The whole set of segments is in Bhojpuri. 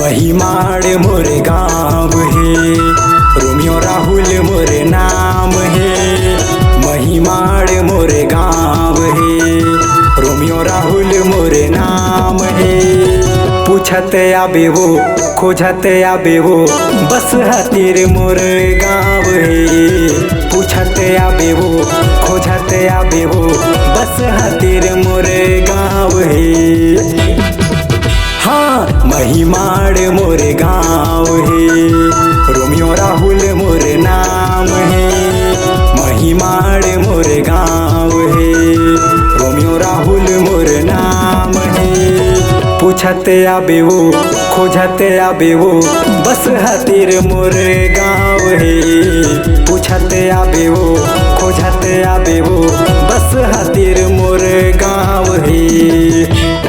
महिमाड़ मोरे गाँव है, रोमियो राहुल मोरे नाम है। महिमाड़ मोरे गाँव है, रोमियो राहुल मोरे नाम है। पूछत आबे वो खोजत आबे वो, बस हतीर मोरे गाँव है। पूछत आबे वो खोजत आबे वो, बस हतीर मोरे गाँव है। हाँ महिमाड़ मोरे गाँव है, रोमियो राहुल मोरे नाम है। महिमाड़ मोरे गाँव है, रोमियो राहुल मोरे नाम है। पूछत आबे वो खोजत आबे वो, बस हतीर मोरे गाँव है। पूछत आबे वो खोजत आबे वो, बस हतीर मोरे गाँव है।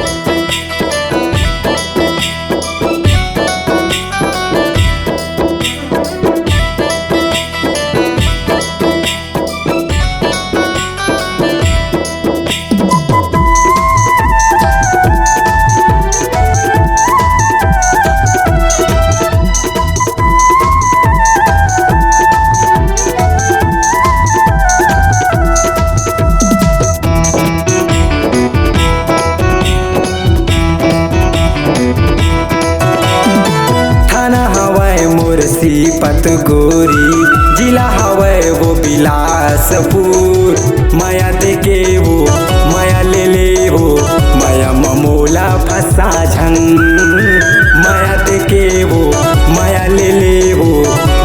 सीपत गोरी जिला हवै वो बिलासपुर। माया देके वो माया ले ले वो, माया ममोला फंसा झंग। माया देके वो माया ले ले वो,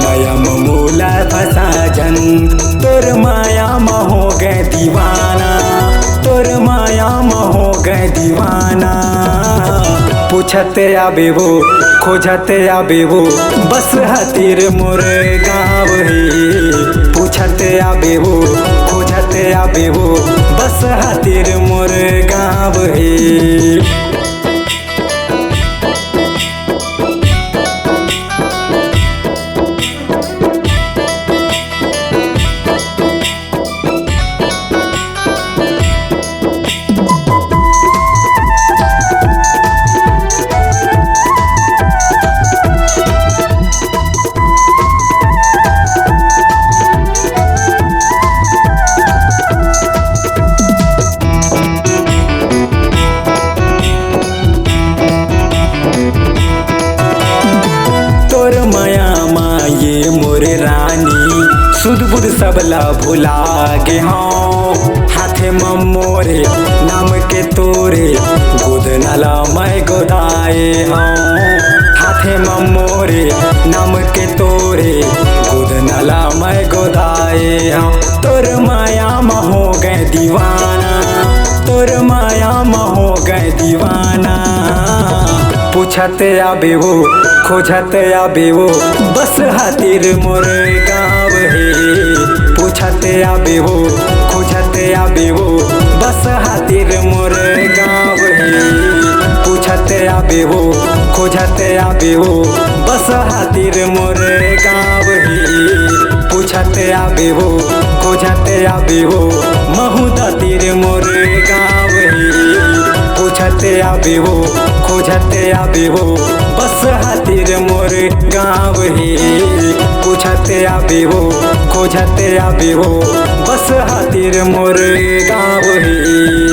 माया ममोला फंसा झंग। तोर माया में हो गए दीवाना, तोर माया में हो गए दीवाना। पूछत आबे वो खोजत आबे वो, बस हतीर मोरे गाँव है। पूछत आबे वो खोजत आबे वो, बस हतीर मोरे गाँव है। मोरे रानी सुध बुध सबला भुला गे हाँ। हाथे में मोरे नाम के तोरे, गोद नाला मैं गोदाए हाँ। हाथे में मोरे नाम के तोरे, गोद नाला मैं गोदाए हाँ। तोर माया में हो गए दीवाना, तोर माया में हो गए दीवाना। पूछत आबे वो खोजत आबे वो, बस हतीर मोरे गाँव है। पूछत आबे वो खोजत आबे वो, बस हतीर मोरे गाँव है। पूछत आबे वो खोजत आबे वो, बस हतीर मोरे गाँव है। पूछत आबे वो खोजत आबे वो, महुदा तीर मोरे गाँव है। पूछत आबे वो खोजत आबे वो, बस हतीर मोरे गाँव है। पूछत आबे वो खोजत आबे वो, बस हतीर मोरे गाँव है।